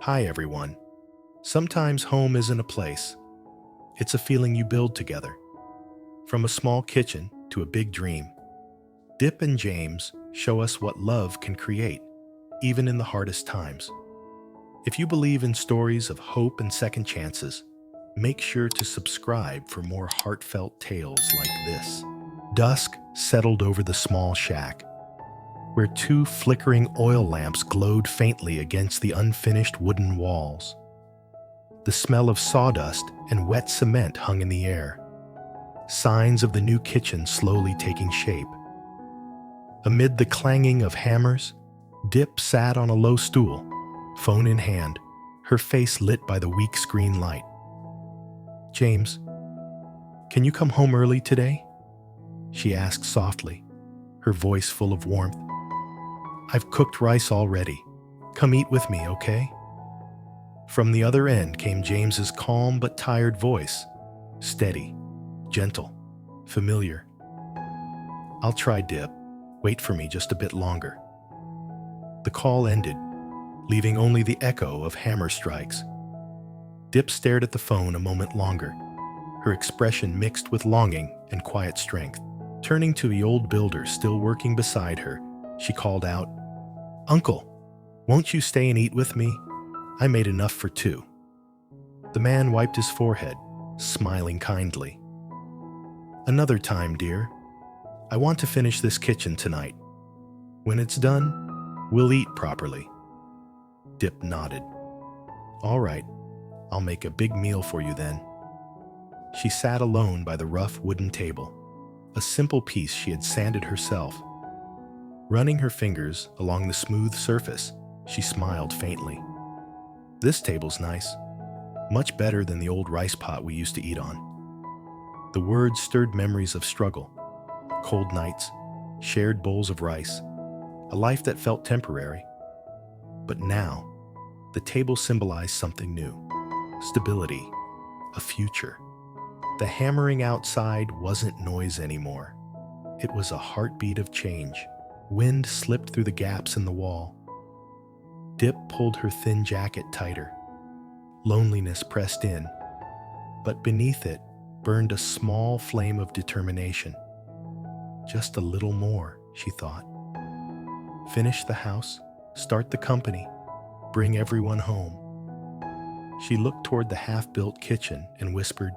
Hi, everyone. Sometimes home isn't a place, it's a feeling you build together. From a small kitchen to a big dream, Diep and James show us what love can create, even in the hardest times. If you believe in stories of hope and second chances, make sure to subscribe for more heartfelt tales like this. Dusk settled over the small shack, where two flickering oil lamps glowed faintly against the unfinished wooden walls. The smell of sawdust and wet cement hung in the air, signs of the new kitchen slowly taking shape. Amid the clanging of hammers, Diep sat on a low stool, phone in hand, her face lit by the weak screen light. "James, can you come home early today?" she asked softly, her voice full of warmth. "I've cooked rice already. Come eat with me, okay?" From the other end came James's calm but tired voice, steady, gentle, familiar. "I'll try, Diep. Wait for me just a bit longer." The call ended, leaving only the echo of hammer strikes. Diep stared at the phone a moment longer, her expression mixed with longing and quiet strength. Turning to the old builder still working beside her, she called out, "Uncle, won't you stay and eat with me? I made enough for two." The man wiped his forehead, smiling kindly. "Another time, dear. I want to finish this kitchen tonight. When it's done, we'll eat properly." Diep nodded. "All right, I'll make a big meal for you then." She sat alone by the rough wooden table, a simple piece she had sanded herself. Running her fingers along the smooth surface, she smiled faintly. "This table's nice. Much better than the old rice pot we used to eat on." The words stirred memories of struggle, cold nights, shared bowls of rice, a life that felt temporary. But now, the table symbolized something new: stability, a future. The hammering outside wasn't noise anymore. It was a heartbeat of change. Wind slipped through the gaps in the wall. Diep pulled her thin jacket tighter. Loneliness pressed in, but beneath it burned a small flame of determination. Just a little more, she thought. Finish the house, start the company, bring everyone home. She looked toward the half-built kitchen and whispered,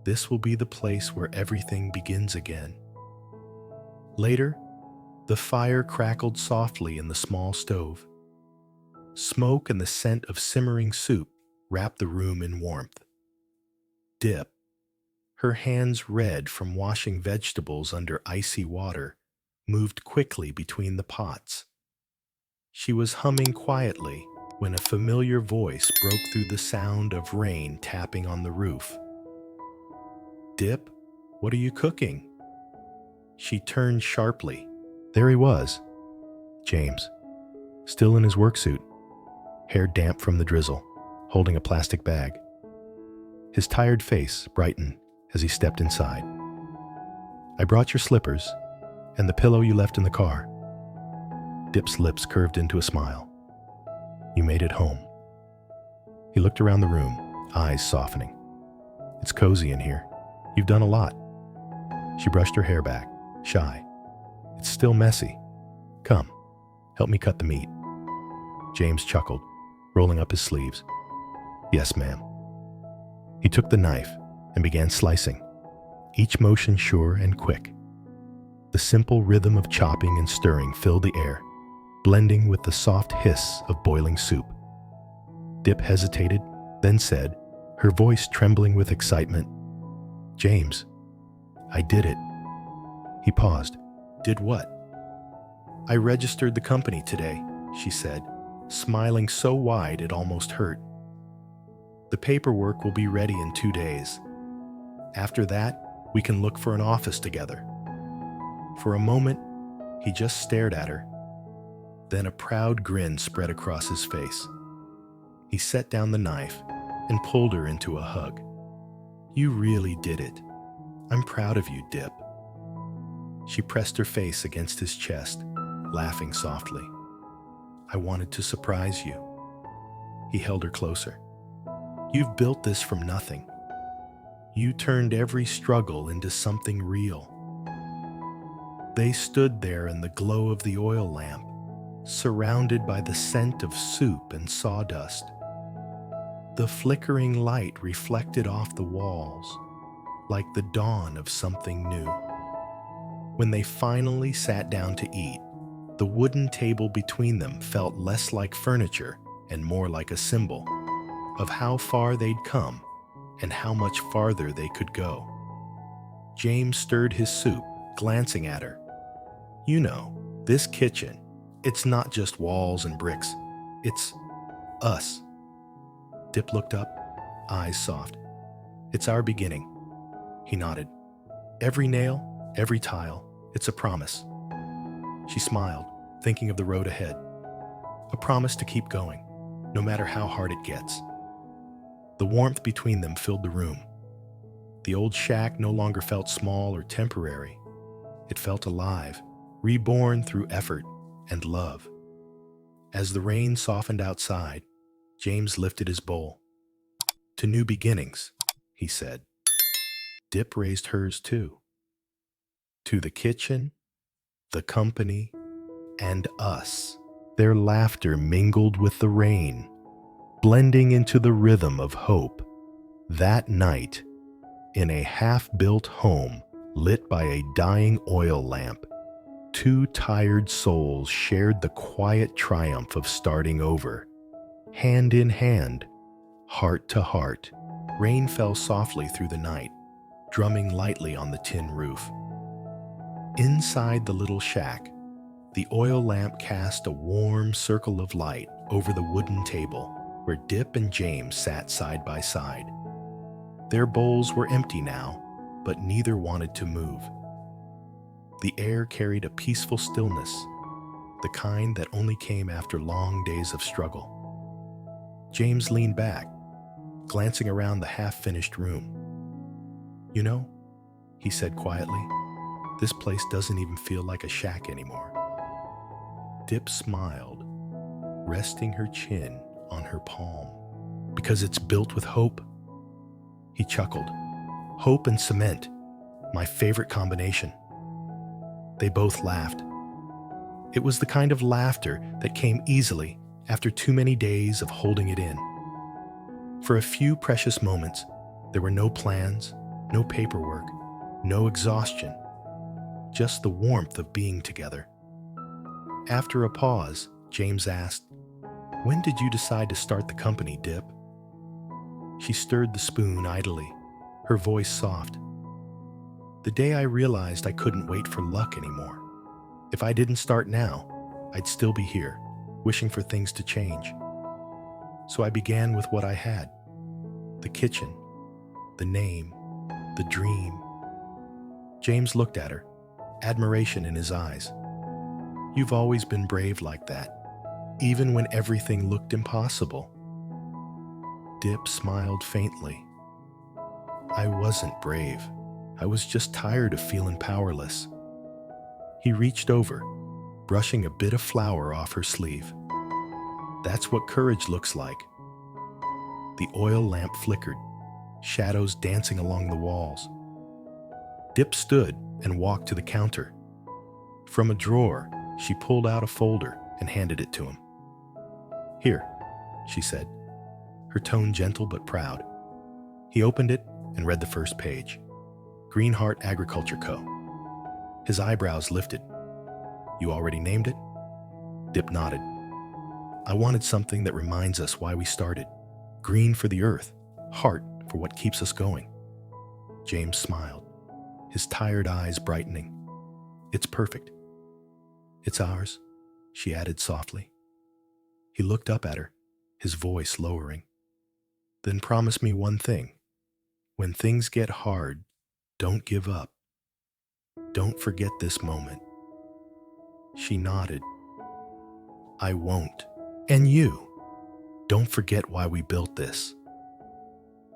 "This will be the place where everything begins again." Later, the fire crackled softly in the small stove. Smoke and the scent of simmering soup wrapped the room in warmth. Diep, her hands red from washing vegetables under icy water, moved quickly between the pots. She was humming quietly when a familiar voice broke through the sound of rain tapping on the roof. "Diep, what are you cooking?" She turned sharply. There he was, James, still in his work suit, hair damp from the drizzle, holding a plastic bag. His tired face brightened as he stepped inside. "I brought your slippers and the pillow you left in the car." Diep's lips curved into a smile. "You made it home." He looked around the room, eyes softening. "It's cozy in here. You've done a lot." She brushed her hair back, shy. "It's still messy. Come, help me cut the meat." James chuckled, rolling up his sleeves. "Yes, ma'am." He took the knife and began slicing, each motion sure and quick. The simple rhythm of chopping and stirring filled the air, blending with the soft hiss of boiling soup. Diep hesitated, then said, her voice trembling with excitement, "James, I did it." He paused. "Did what?" "I registered the company today," she said, smiling so wide it almost hurt. "The paperwork will be ready in 2 days. After that, we can look for an office together." For a moment, he just stared at her. Then a proud grin spread across his face. He set down the knife and pulled her into a hug. "You really did it. I'm proud of you, Diep." She pressed her face against his chest, laughing softly. "I wanted to surprise you." He held her closer. You've built this from nothing. You turned every struggle into something real. They stood there in the glow of the oil lamp, surrounded by the scent of soup and sawdust. The flickering light reflected off the walls, like the dawn of something new. When they finally sat down to eat, the wooden table between them felt less like furniture and more like a symbol of how far they'd come and how much farther they could go. James stirred his soup, glancing at her. You know, this kitchen, it's not just walls and bricks. It's us. Diep looked up, eyes soft. It's our beginning. He nodded. Every nail, every tile, it's a promise. She smiled, thinking of the road ahead. A promise to keep going, no matter how hard it gets. The warmth between them filled the room. The old shack no longer felt small or temporary. It felt alive, reborn through effort and love. As the rain softened outside, James lifted his bowl. To new beginnings, he said. Diep raised hers too. To the kitchen, the company, and us. Their laughter mingled with the rain, blending into the rhythm of hope. That night, in a half-built home lit by a dying oil lamp, two tired souls shared the quiet triumph of starting over. Hand in hand, heart to heart, rain fell softly through the night, drumming lightly on the tin roof. Inside the little shack, the oil lamp cast a warm circle of light over the wooden table where Diep and James sat side by side. Their bowls were empty now, but neither wanted to move. The air carried a peaceful stillness, the kind that only came after long days of struggle. James leaned back, glancing around the half-finished room. You know, he said quietly, this place doesn't even feel like a shack anymore. Diep smiled, resting her chin on her palm. Because it's built with hope. He chuckled. Hope and cement, my favorite combination. They both laughed. It was the kind of laughter that came easily after too many days of holding it in. For a few precious moments, there were no plans, no paperwork, no exhaustion, just the warmth of being together. After a pause, James asked, "When did you decide to start the company, Diep?" She stirred the spoon idly, her voice soft. The day I realized I couldn't wait for luck anymore. If I didn't start now, I'd still be here, wishing for things to change. So I began with what I had. The kitchen, the name, the dream. James looked at her, admiration in his eyes. You've always been brave like that, even when everything looked impossible. Diep smiled faintly. I wasn't brave. I was just tired of feeling powerless. He reached over, brushing a bit of flour off her sleeve. That's what courage looks like. The oil lamp flickered, shadows dancing along the walls. Diep stood and walked to the counter. From a drawer, she pulled out a folder and handed it to him. Here, she said, her tone gentle but proud. He opened it and read the first page. Greenheart Agriculture Co. His eyebrows lifted. You already named it? Diep nodded. I wanted something that reminds us why we started. Green for the earth, heart for what keeps us going. James smiled, his tired eyes brightening. It's perfect. It's ours, she added softly. He looked up at her, his voice lowering. Then promise me one thing. When things get hard, don't give up. Don't forget this moment. She nodded. I won't. And you, don't forget why we built this.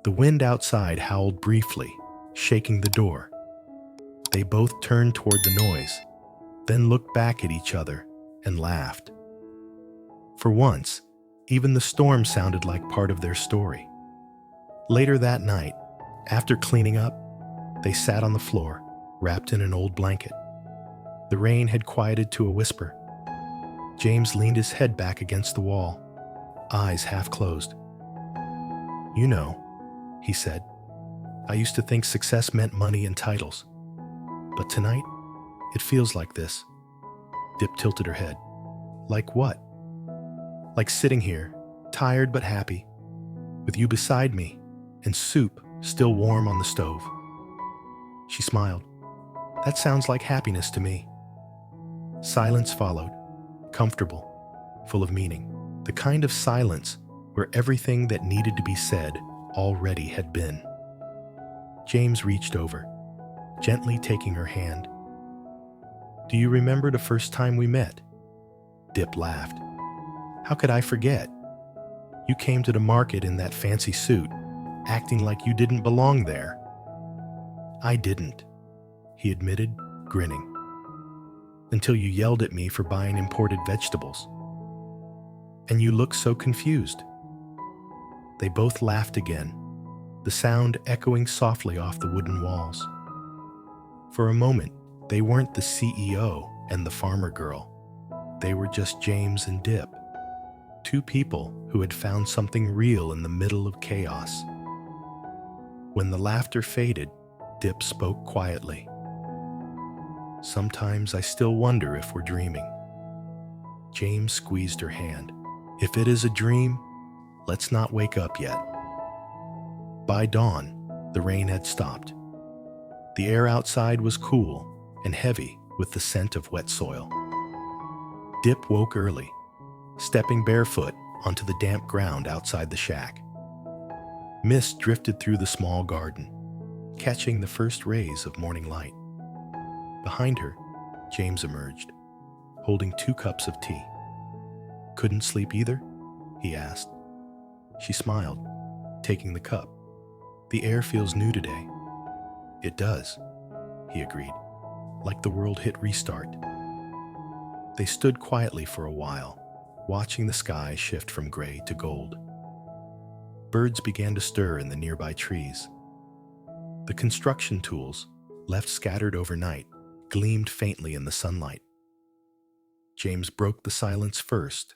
The wind outside howled briefly, shaking the door. They both turned toward the noise, then looked back at each other and laughed. For once, Even the storm sounded like part of their story. Later that night, after cleaning up, they sat on the floor, wrapped in an old blanket. The rain had quieted to a whisper. James leaned his head back against the wall, eyes half closed. "You know," he said, "I used to think success meant money and titles. But tonight, it feels like this." Diep tilted her head. "Like what?" "Like sitting here, tired but happy, with you beside me, and soup still warm on the stove." She smiled. "That sounds like happiness to me." Silence followed, comfortable, full of meaning. The kind of silence where everything that needed to be said already had been. James reached over, gently taking her hand. "Do you remember the first time we met?" Diep laughed. "How could I forget? You came to the market in that fancy suit, acting like you didn't belong there." "I didn't," he admitted, grinning. "Until you yelled at me for buying imported vegetables. And you looked so confused." They both laughed again, the sound echoing softly off the wooden walls. For a moment, they weren't the CEO and the farmer girl. They were just James and Diep, two people who had found something real in the middle of chaos. When the laughter faded, Diep spoke quietly. "Sometimes I still wonder if we're dreaming." James squeezed her hand. "If it is a dream, let's not wake up yet." By dawn, the rain had stopped. The air outside was cool and heavy with the scent of wet soil. Diep woke early, stepping barefoot onto the damp ground outside the shack. Mist drifted through the small garden, catching the first rays of morning light. Behind her, James emerged, holding 2 cups of tea. "Couldn't sleep either?" he asked. She smiled, taking the cup. "The air feels new today." "It does," he agreed, like the world hit restart. They stood quietly for a while, watching the sky shift from gray to gold. Birds began to stir in the nearby trees. The construction tools, left scattered overnight, gleamed faintly in the sunlight. James broke the silence first.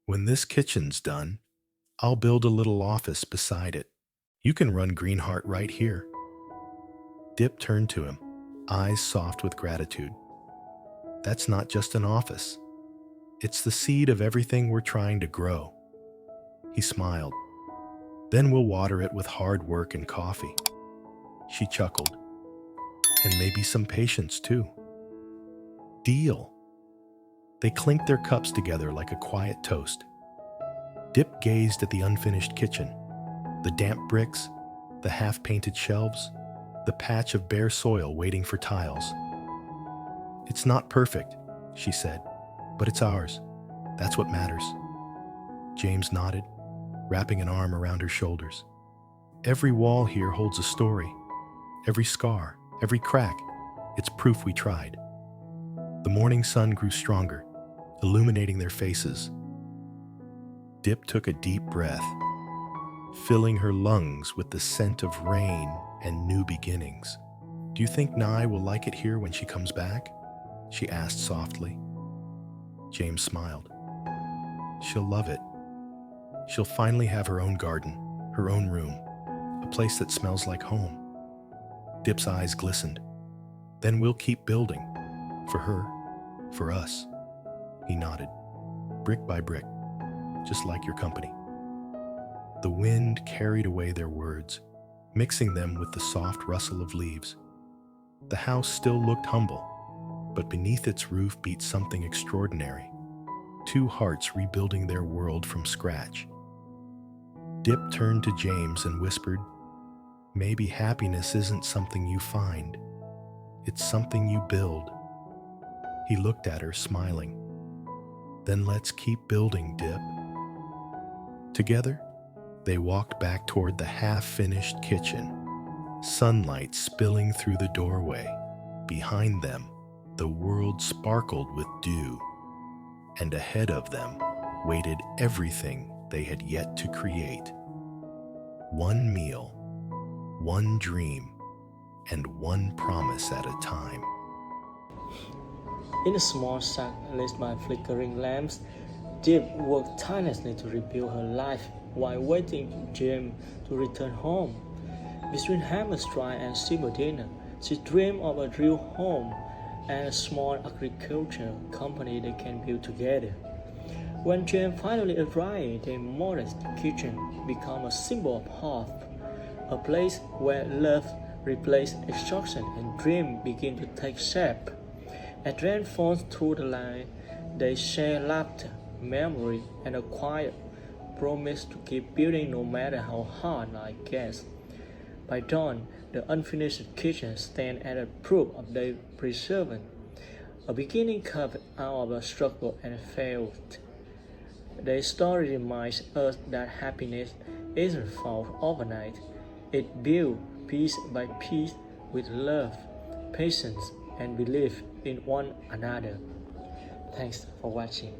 "When this kitchen's done, I'll build a little office beside it. You can run Greenheart right here." Diep turned to him, eyes soft with gratitude. "That's not just an office. It's the seed of everything we're trying to grow." He smiled. "Then we'll water it with hard work and coffee." She chuckled. "And maybe some patience, too." "Deal." They clinked their cups together like a quiet toast. Diep gazed at the unfinished kitchen, the damp bricks, the half-painted shelves, the patch of bare soil waiting for tiles. "It's not perfect," she said, "but it's ours. That's what matters." James nodded, wrapping an arm around her shoulders. "Every wall here holds a story. Every scar, every crack. It's proof we tried." The morning sun grew stronger, illuminating their faces. Diep took a deep breath, filling her lungs with the scent of rain and new beginnings. "Do you think Nye will like it here when she comes back?" she asked softly. James smiled. "She'll love it. She'll finally have her own garden, her own room, a place that smells like home." Diep's eyes glistened. "Then we'll keep building. For her, for us." He nodded. "Brick by brick, just like your company." The wind carried away their words, mixing them with the soft rustle of leaves. The house still looked humble, but beneath its roof beat something extraordinary. 2 hearts rebuilding their world from scratch. Diep turned to James and whispered, "Maybe happiness isn't something you find. It's something you build." He looked at her, smiling. "Then let's keep building, Diep." Together, they walked back toward the half-finished kitchen, sunlight spilling through the doorway. Behind them, the world sparkled with dew, and ahead of them, waited everything they had yet to create. One meal, one dream, and one promise at a time. In a small shack lit by flickering lamps, Diep worked tirelessly to rebuild her life while waiting for James to return home. Between hammer strike and silver dinner, she dreamed of a real home and a small agriculture company they can build together. When James finally arrived, their modest kitchen became a symbol of hope, a place where love replaced exhaustion and dreams begin to take shape. As rain falls through the line, they share laughter, memory, and a quiet promise to keep building no matter how hard life gets. By dawn, the unfinished kitchen stands as a proof of their perseverance, a beginning carved out of a struggle and failed. Their story reminds us that happiness isn't found overnight. It built piece by piece with love, patience, and belief in one another. Thanks for watching.